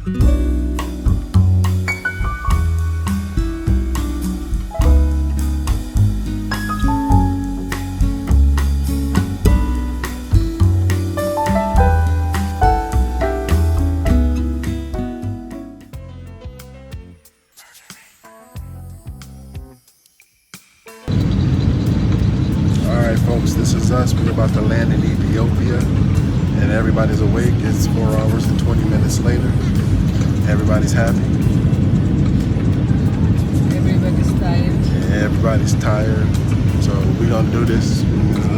Folks, this is us. We're about to land in Ethiopia and everybody's awake. It's 4 hours and 20 minutes later. Everybody's happy. Everybody's tired. Yeah, everybody's tired. So we're gonna do this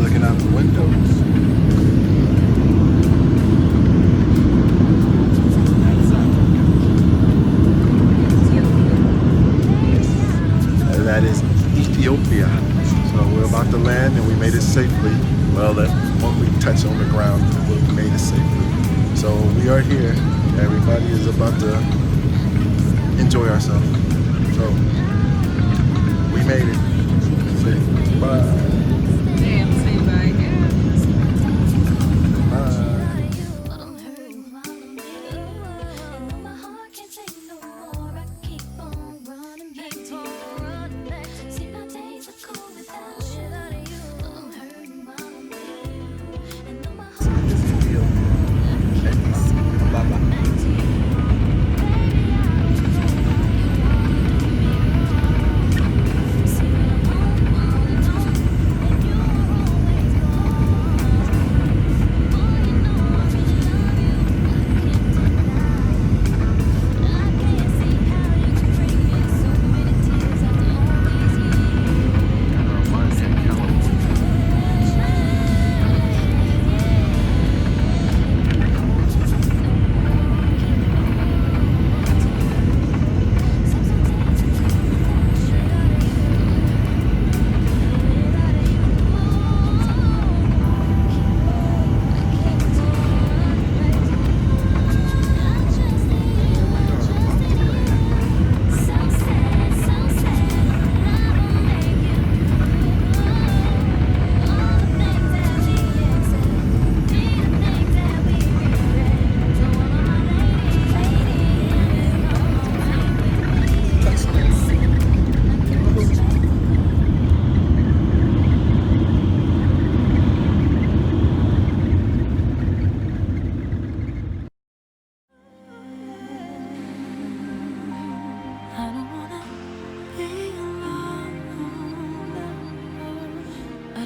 looking out the windows. That is Ethiopia. So we're about to land and we made it safely. Well, when we touch on the ground, we made it safely. So we are here. Everybody is about to enjoy ourselves. So we made it. Say bye. Damn, say bye.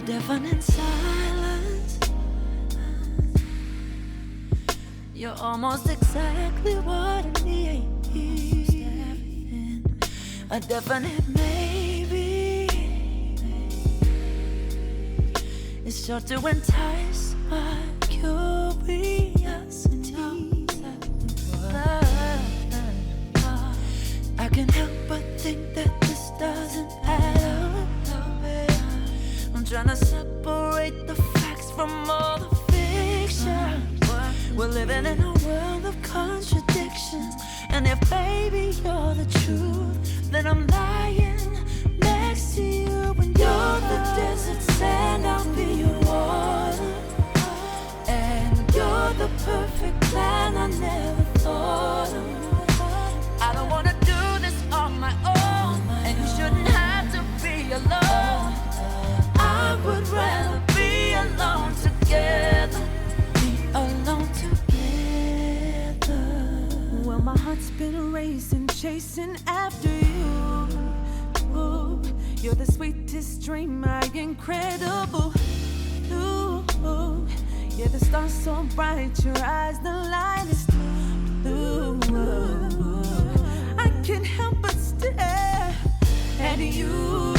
Deafening silence. You're almost exactly what I need. A definite maybe. It's sure to entice my curiosity. I can't help but think that this doesn't add up. I'm trying to separate the facts from all the fiction. We're living in a world of contradictions. And if baby you're the truth, then I'm lying next to you. When you're the desert sand, I'll be your water. And you're the perfect plan I never thought of. I don't wanna do this on my own, and you shouldn't have to be alone. I would rather be alone together. Be alone together. Well, my heart's been racing, chasing after you. Ooh, you're the sweetest dream, my incredible. Ooh, yeah, the stars so bright, your eyes the lightest. Ooh, I can't help but stare at you.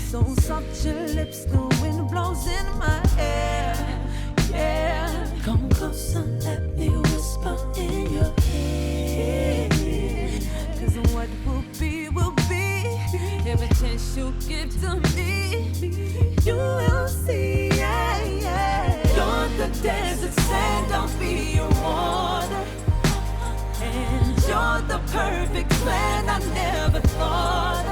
So soft your lips, the wind blows in my hair. Yeah, come closer, let me whisper in your ear. 'Cause what will be, will be. Every chance you give to me, you will see. Yeah, yeah. You're the desert sand, I'll be your water. And you're the perfect plan I never thought of.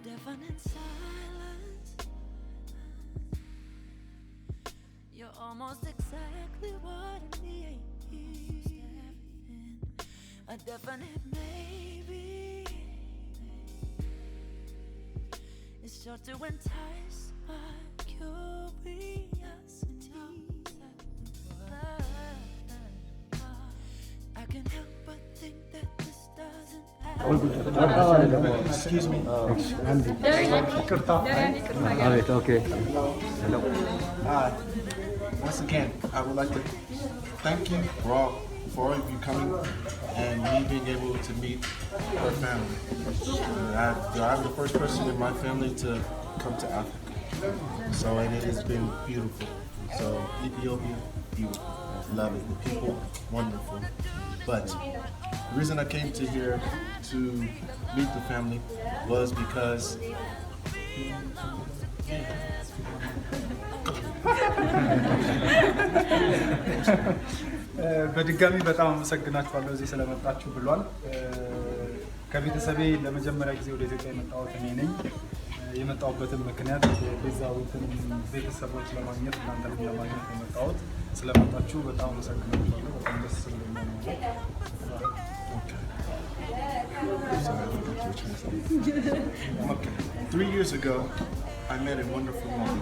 deafening silence. You're almost exactly what I need. A definite maybe. It's sure to entice my curiosity. I can't help but think that this doesn't happen. Excuse me. Okay. Once again, I would like to thank you for all of you coming and me being able to meet her family. I'm the first person in my family to come to Africa. So and it has been beautiful. So Ethiopia, beautiful. Love it. The people, wonderful. But the reason I came to here to meet the family was because በድጋሚ በጣም አመሰግናችኋለሁ እዚህ ስለመጣችሁ ብሏል። ከቤተሰቤ ለመጀመሪያ ጊዜ ወደ ኢትዮጵያ የመጣሁት እኔ ነኝ። የመጣሁበትም ምክንያት የቤዛዊትን ቤተሰቦች ለማግኘት እናንተንም ለማግኘት የመጣሁት ስለመጣችሁ በጣም አመሰግናችኋለሁ። በጣም ደስ ብሎኛል። Okay. 3 years ago, I met a wonderful woman.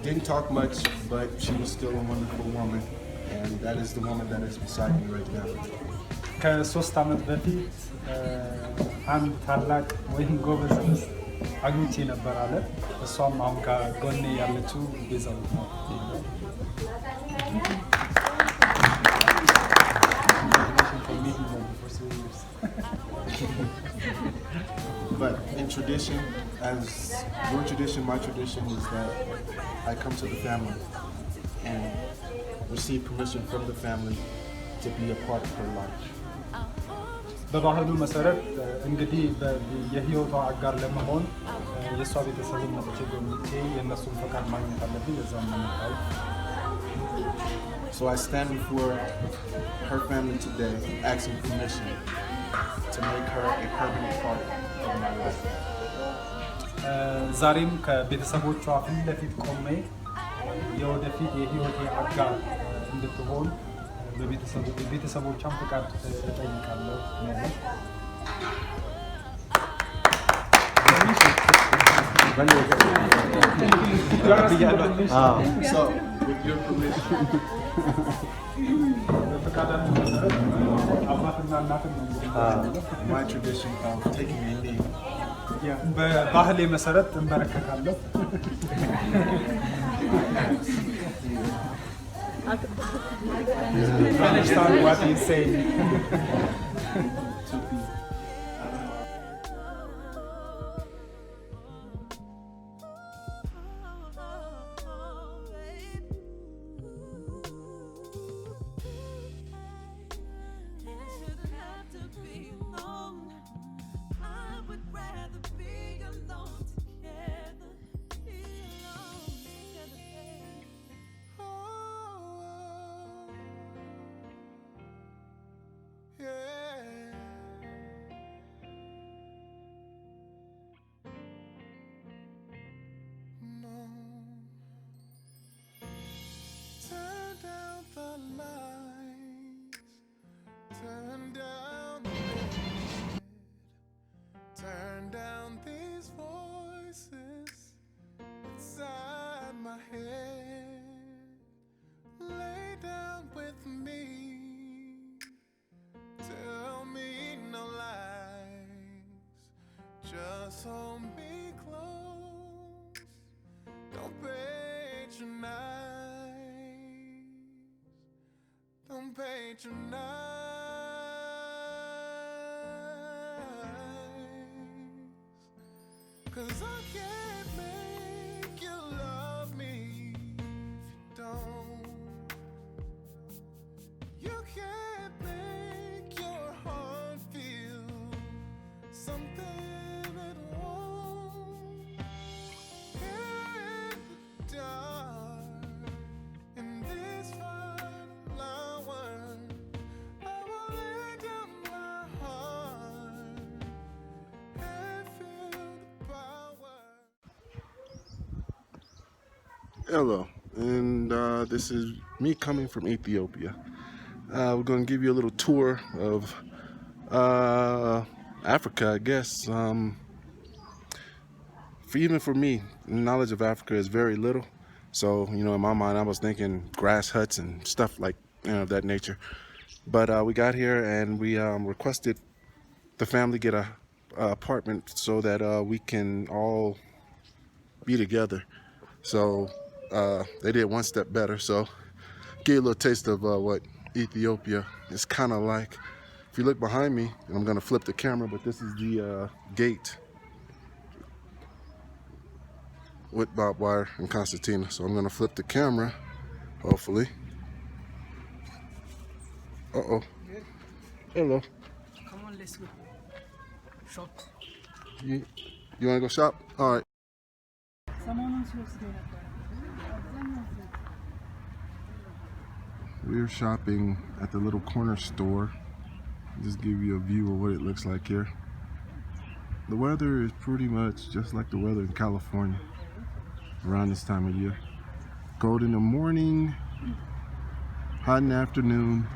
Didn't talk much, but she was still a wonderful woman, and that is the woman that is beside me right now. ከ3 ዓመት በፊት አንድ ታላቅ ወይም ጎበዝ ሚስት አግኝቼ ነበር አለ። እሷም አሁን ከጎኔ ያለችው ቤዛዊት ነው። But in tradition, as your tradition, my tradition is that I come to the family and receive permission from the family to be a part of her life. በባህሉ መሰረት እንግዲህ የህይወቷ አጋር ለመሆን የሷ ቤተሰብን መጥቼ ጎብኝቼ የእነሱን ፈቃድ ማግኘት አለብኝ። ለዛም ነው የመጣሁት። So I stand before her family today asking permission to make her a permanent part of my life. ዛሬም ከቤተሰቦቿ ፊት ለፊት ቆሜ የወደፊት የህይወቴ አጋር እንድትሆን በቤተሰቦቿን ፈቃድ እጠይቃለሁ። So, with your permission, my tradition of taking a knee. በባህሌ መሰረት እንበረከካለሁ። Understand what he's saying. Turn down these voices inside my head. Lay down with me. Tell me no lies. Just hold me close. Don't patronize. Don't patronize. 'Cause I can't make you love me if you don't. You can't make your heart feel something it won't. In the dark, in this final hour, I will lay down my heart and feel Hello, and this is me coming from Ethiopia. We're going to give you a little tour of Africa, I guess. Even for me, knowledge of Africa is very little. So, in my mind, I was thinking grass huts and stuff like of that nature. But we got here and we requested the family get a apartment so that we can all be together. So they did one step better. So give you a little taste of what Ethiopia is kind of like. If you look behind me, and I'm going to flip the camera, but this is the gate with barbed wire and concertina. So I'm going to flip the camera, hopefully. Uh-oh. Hello. Come on, let's go. Shop. You want to go shop? All right. We're shopping at the little corner store. Just give you a view of what it looks like here. The weather is pretty much just like the weather in California around this time of year. Cold in the morning, hot in the afternoon,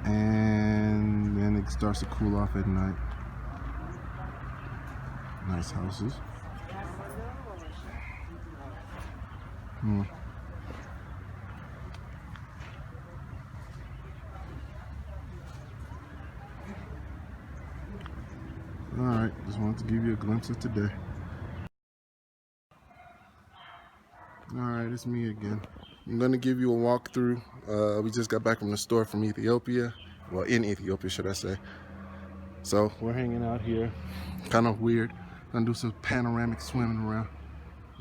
and then it starts to cool off at night. Nice houses. Alright, just wanted to give you a glimpse of today. Alright, it's me again. I'm going to give you a walkthrough. We just got back from the store from Ethiopia. Well, in Ethiopia, should I say. So, we're hanging out here. Kind of weird. Gonna do some panoramic swimming around.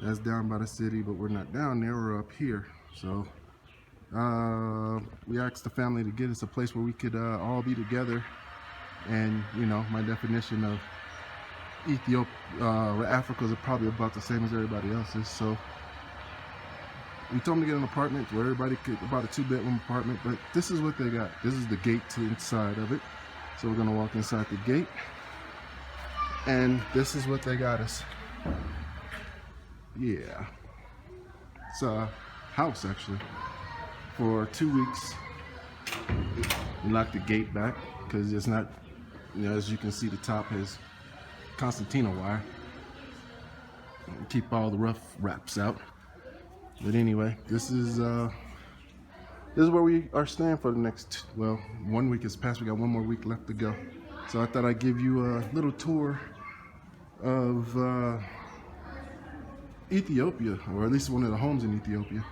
That's down by the city, but we're not down there, we're up here. So, we asked the family to get us a place where we could all be together. And, my definition of Ethiopia, Africa is probably about the same as everybody else's. So, we told them to get an apartment where everybody could, about a 2-bedroom apartment, but this is what they got. This is the gate to the inside of it. So we're gonna walk inside the gate, and this is what they got us. Yeah, it's a house actually. For 2 weeks, we locked the gate back because it's not, as you can see, the top has concertina wire. Keep all the rough wraps out. But anyway, this is where we are staying for the next, 1 week has passed. We got 1 more week left to go. So I thought I'd give you a little tour of Ethiopia, or at least one of the homes in Ethiopia.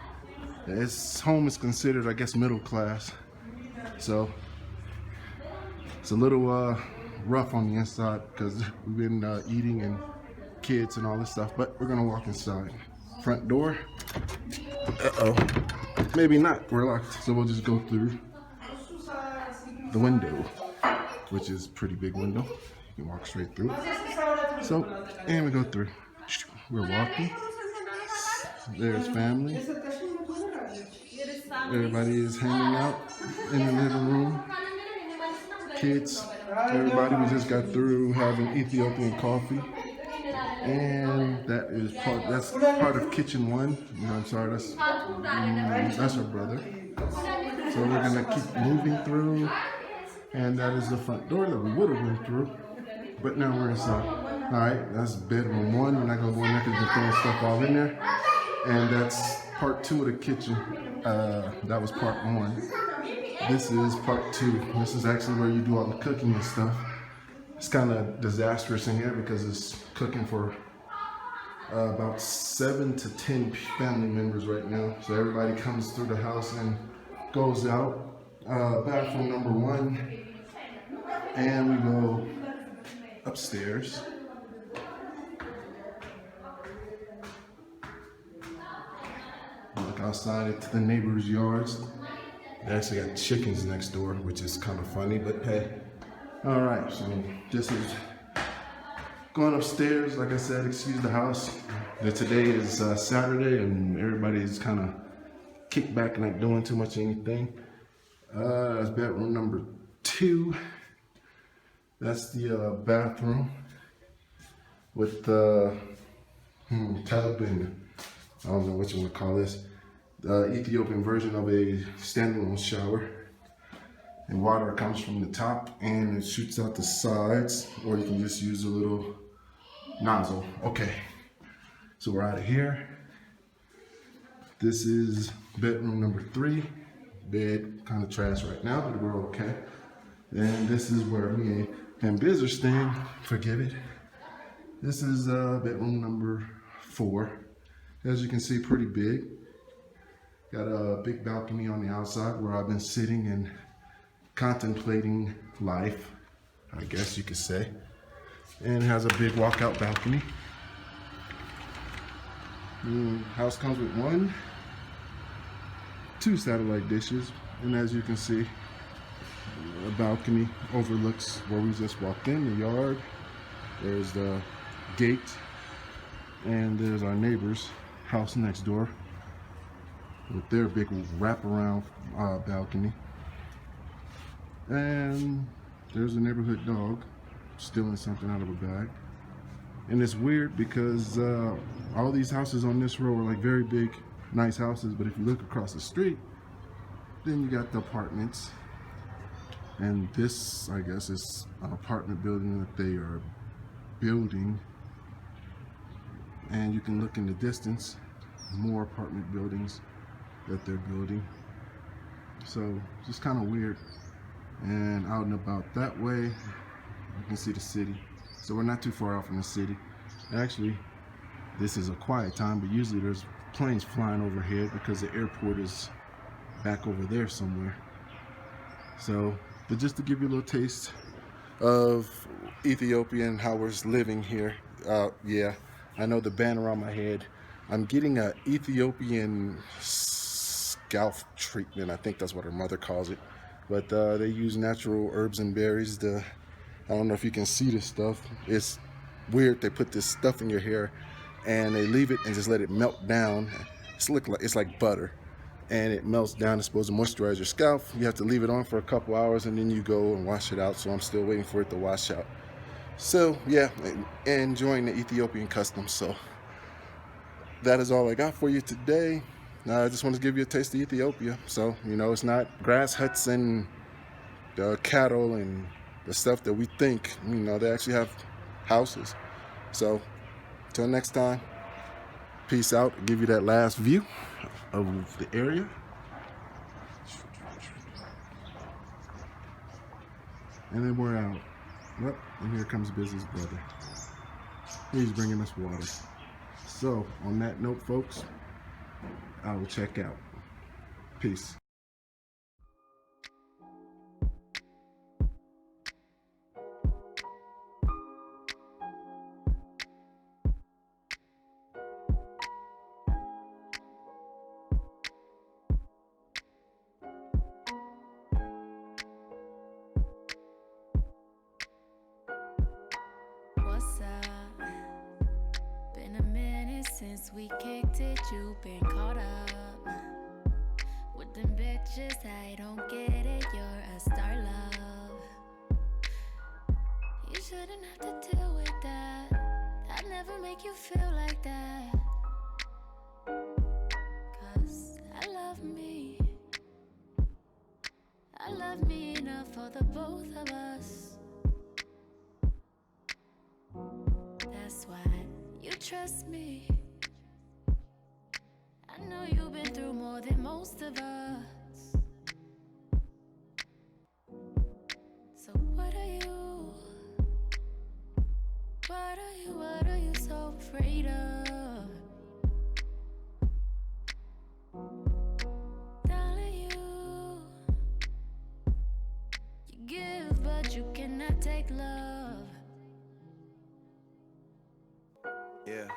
Its home is considered, I guess, middle class. So it's a little rough on the inside because we've been eating and kids and all this stuff, but we're gonna walk inside. Front door. Uh-oh. Maybe not. We're locked. So we'll just go through the window, which is a pretty big window. You can walk straight through. So, and we go through. We're walking. There's family. Everybody is hanging out in the living room. Kids. Everybody, we just got through having Ethiopian coffee. And that's part of kitchen 1. I'm sorry, that's her brother. So we're gonna keep moving through, and that is the front door that we would have went through, but now we're inside. All right, that's bedroom 1. We're not gonna go in there because we're throwing stuff all in there. And that's part 2 of the kitchen. That was part 1. This is part 2. This is actually where you do all the cooking and stuff. It's kind of disastrous in here because it's cooking for about 7 to 10 family members right now. So everybody comes through the house and goes out. Bathroom number 1, and we go upstairs. Look outside to the neighbors' yards. They actually got chickens next door, which is kind of funny, but hey. All right, so this is going upstairs. Like I said, excuse the house. Today is Saturday, and everybody's kind of kicked back and not doing too much anything. That's bedroom number 2. That's the bathroom with the tub and I don't know what you want to call this, the Ethiopian version of a standalone shower. And water comes from the top and it shoots out the sides, or you can just use a little nozzle. Okay, so we're out of here. This is bedroom number 3. Bed kind of trash right now, but we're okay. And this is where me and Biz are staying. Forgive it. This is bedroom number 4. As you can see, pretty big. Got a big balcony on the outside where I've been sitting and contemplating life, I guess you could say. And it has a big walkout balcony. House comes with 2 satellite dishes, and as you can see, a balcony overlooks where we just walked in, the yard. There's the gate, and there's our neighbor's house next door with their big wraparound balcony. And there's a neighborhood dog stealing something out of a bag. And it's weird because all these houses on this row are like very big, nice houses, but if you look across the street, then you got the apartments. And this, I guess, is an apartment building that they are building. And you can look in the distance, more apartment buildings that they're building. So just kind of weird. And out and about that way, you can see the city. So we're not too far off from the city. Actually, this is a quiet time, but usually there's planes flying overhead because the airport is back over there somewhere. So, but just to give you a little taste of Ethiopia and how we're living here. Yeah, I know the band around my head. I'm getting an Ethiopian scalp treatment. I think that's what her mother calls it. But they use natural herbs and berries. I don't know if you can see this stuff. It's weird. They put this stuff in your hair and they leave it and just let it melt down. It's like butter, and it melts down. It's supposed to moisturize your scalp. You have to leave it on for a couple hours and then you go and wash it out. So I'm still waiting for it to wash out. So yeah, enjoying the Ethiopian customs. So that is all I got for you today. I just want to give you a taste of Ethiopia. So, you know, it's not grass huts and cattle and the stuff that we think. You know, they actually have houses. So, till next time, peace out. I'll give you that last view of the area. And then we're out. Yep, and here comes Biz's brother. He's bringing us water. So, on that note, folks, I will check out. Peace. What's up? Been a minute since we kicked it. You've been caught up with them bitches. I don't get it. You're a star, love. You shouldn't have to deal with that. I'd never make you feel like that. 'Cause I love me. I love me enough for the both of us. That's why you trust me. I know you've been through more than most of us. So what are you? What are you so afraid of? Darling, you give, but you cannot take love. Yeah,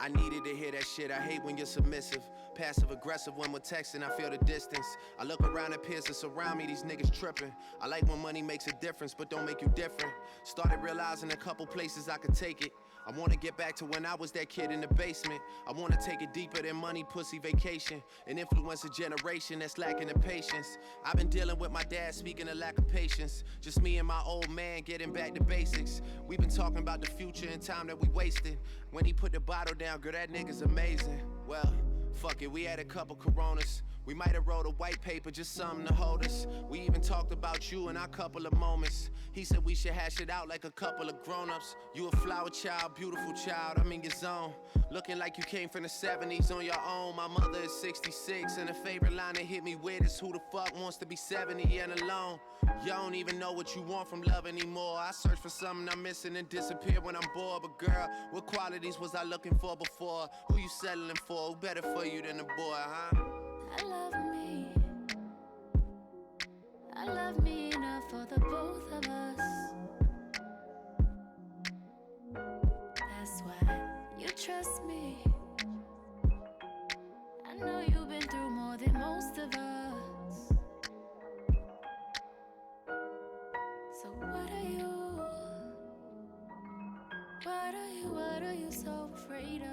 I needed to hear that shit. I hate when you're submissive. Passive aggressive when we're texting, I feel the distance. I look around at peers that surround me, these niggas tripping. I like when money makes a difference, but don't make you different. Started realizing a couple places I could take it. I wanna get back to when I was that kid in the basement. I wanna take it deeper than money, pussy, vacation, and influence a generation that's lacking the patience. I've been dealing with my dad, speaking of lack of patience. Just me and my old man getting back to basics. We've been talking about the future and time that we wasted. When he put the bottle down, girl, that nigga's amazing. Well, Fuck it, we had a couple Coronas. We might have wrote a white paper, just something to hold us. We even talked about you in our couple of moments. He said we should hash it out like a couple of grown-ups. You a flower child, beautiful child, I'm in your zone. Looking like you came from the 70s on your own. My mother is 66, and a favorite line that hit me with is, who the fuck wants to be 70 and alone? You don't even know what you want from love anymore. I search for something I'm missing and disappear when I'm bored. But girl, what qualities was I looking for before? Who you settling for? Who better for you than a boy, huh? I love me enough for the both of us. That's why you trust me. I know you've been through more than most of us. So what are you so afraid of?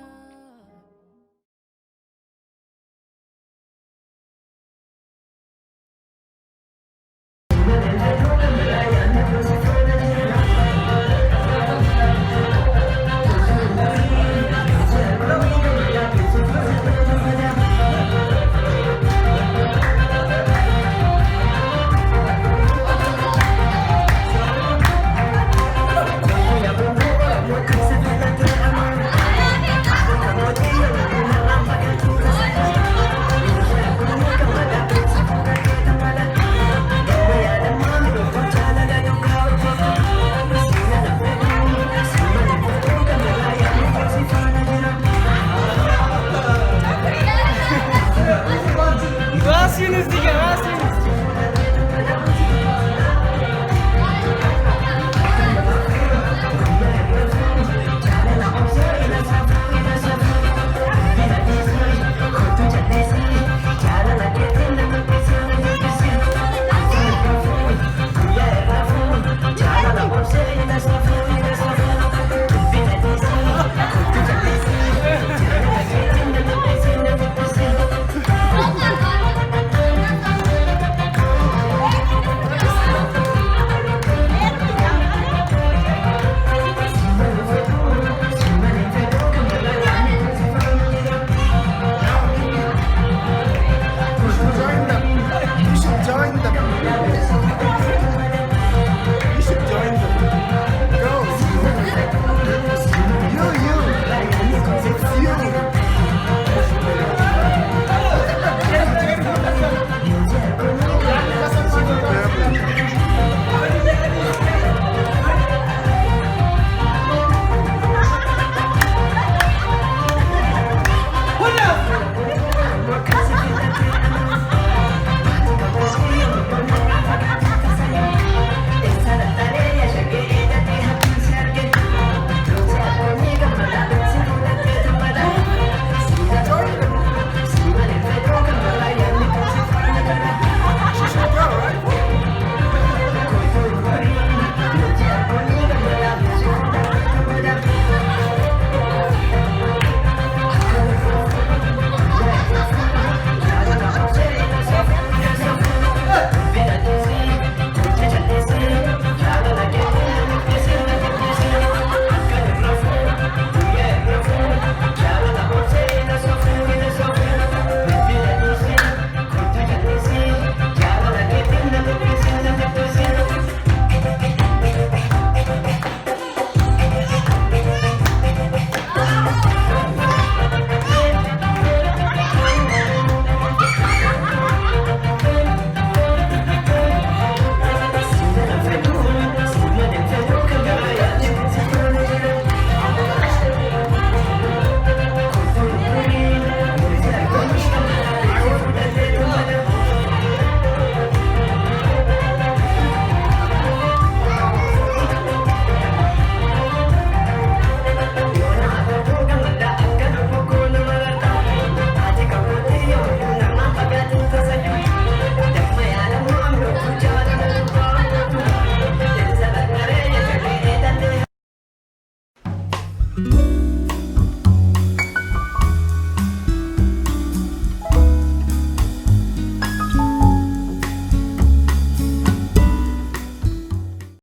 Thank you.